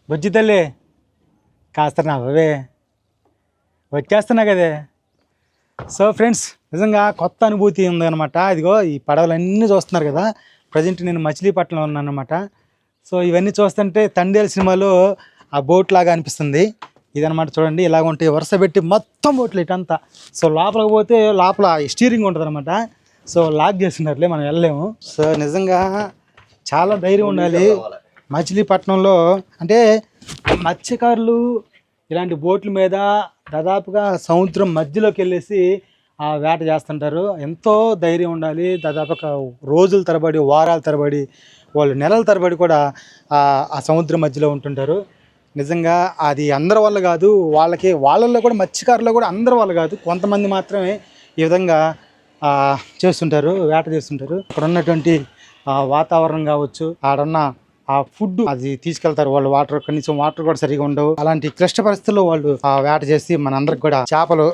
బుజ్జి తల్లి కాస్త నవ్వవే, వచ్చేస్తున్నా కదే. సో ఫ్రెండ్స్, నిజంగా కొత్త అనుభూతి ఉందన్నమాట. ఇదిగో ఈ పడవలన్నీ చూస్తున్నారు కదా. ప్రజెంట్ నేను మచిలీపట్నంలో ఉన్నాను అనమాట. సో ఇవన్నీ చూస్తుంటే తండేలు సినిమాలో ఆ బోట్ లాగా అనిపిస్తుంది. ఇదనమాట చూడండి, ఇలాగ ఉంటాయి వరుస పెట్టి మొత్తం బోట్లు ఇటంతా. సో లోపలికి పోతే లోపల స్టీరింగ్ ఉంటుంది అనమాట. సో లాక్ చేస్తున్నట్లే మనం వెళ్ళలేము. సో నిజంగా చాలా ధైర్యం ఉండాలి మచిలీపట్నంలో. అంటే మత్స్యకారులు ఇలాంటి బోట్ల మీద దాదాపుగా సముద్రం మధ్యలోకి వెళ్ళేసి ఆ వేట చేస్తుంటారు. ఎంతో ధైర్యం ఉండాలి. దాదాపుగా రోజుల తరబడి, వారాల తరబడి, వాళ్ళు నెలల తరబడి కూడా ఆ సముద్రం మధ్యలో ఉంటుంటారు. నిజంగా అది అందరి వల్ల కాదు, వాళ్ళల్లో కూడా మత్స్యకారులు కూడా అందరి వల్ల కాదు, కొంతమంది మాత్రమే ఈ విధంగా చేస్తుంటారు, వేట చేస్తుంటారు. అక్కడ ఉన్నటువంటి వాతావరణం కావచ్చు, ఆడన్న ఆ ఫుడ్ అది తీసుకెళ్తారు వాళ్ళు. కనీసం వాటర్ కూడా సరిగా ఉండవు. అలాంటి క్లిష్ట పరిస్థితుల్లో వాళ్ళు వేట చేసి మనందరికి కూడా చేపలు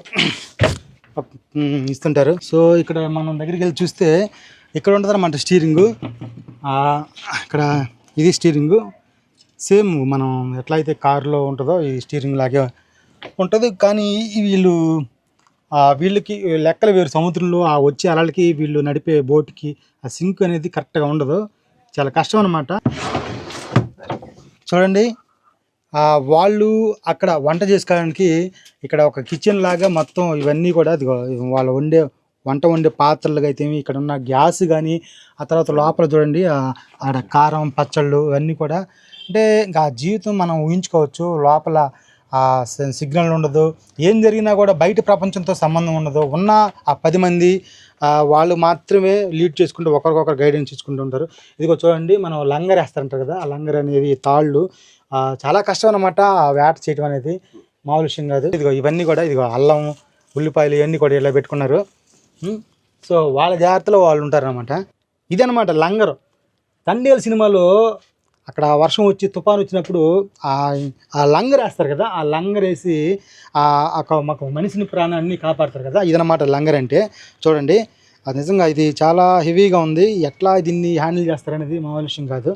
ఇస్తుంటారు. సో ఇక్కడ మనం దగ్గరికి వెళ్ళి చూస్తే ఇక్కడ ఉంటుంది అన్నమాట స్టీరింగు. ఇక్కడ ఇది స్టీరింగు. సేమ్ మనం ఎట్లయితే కారులో ఉంటుందో ఈ స్టీరింగ్ లాగే ఉంటుంది. కానీ వీళ్ళకి లెక్కలు వేరు. సముద్రంలో వచ్చే అలలకి వీళ్ళు నడిపే బోట్కి ఆ సింక్ అనేది కరెక్ట్గా ఉండదు. చాలా కష్టం అన్నమాట. చూడండి, వాళ్ళు అక్కడ వంట చేసుకోవడానికి ఇక్కడ ఒక కిచెన్ లాగా మొత్తం ఇవన్నీ కూడా వాళ్ళు వంట వండే పాత్రలుగా అయితే ఇక్కడ ఉన్న గ్యాస్ కానీ, ఆ తర్వాత లోపల చూడండి ఆడ కారం, పచ్చళ్ళు ఇవన్నీ కూడా. అంటే ఇంకా జీవితం మనం ఊహించుకోవచ్చు. లోపల సిగ్నల్ ఉండదు, ఏం జరిగినా కూడా బయట ప్రపంచంతో సంబంధం ఉండదు. ఉన్న ఆ 10 మంది వాళ్ళు మాత్రమే లీడ్ చేసుకుంటూ ఒకరికొకరు గైడెన్స్ ఇచ్చుకుంటూ ఉంటారు. ఇదిగో చూడండి, మనం లంగర్ వేస్తారంటారు కదా, ఆ లంగర్ అనేది తాళ్ళు చాలా కష్టం అన్నమాట. ఆ వేట చేయడం అనేది మామూలు విషయం కాదు. ఇదిగో ఇవన్నీ కూడా అల్లం, ఉల్లిపాయలు ఇవన్నీ కూడా ఇలా పెట్టుకున్నారు. సో వాళ్ళ జాగ్రత్తలో వాళ్ళు ఉంటారనమాట. ఇదనమాట లంగరు. తండేలు సినిమాలో అక్కడ వర్షం వచ్చి తుఫాను వచ్చినప్పుడు ఆ లంగర్ వేస్తారు కదా, ఆ లంగర్ వేసి మాకు మనిషిని ప్రాణాన్ని కాపాడతారు కదా. ఇదనమాట లంగర్ అంటే. చూడండి, అది నిజంగా ఇది చాలా హెవీగా ఉంది. ఎట్లా దీన్ని హ్యాండిల్ చేస్తారనేది మామూలు విషయం కాదు.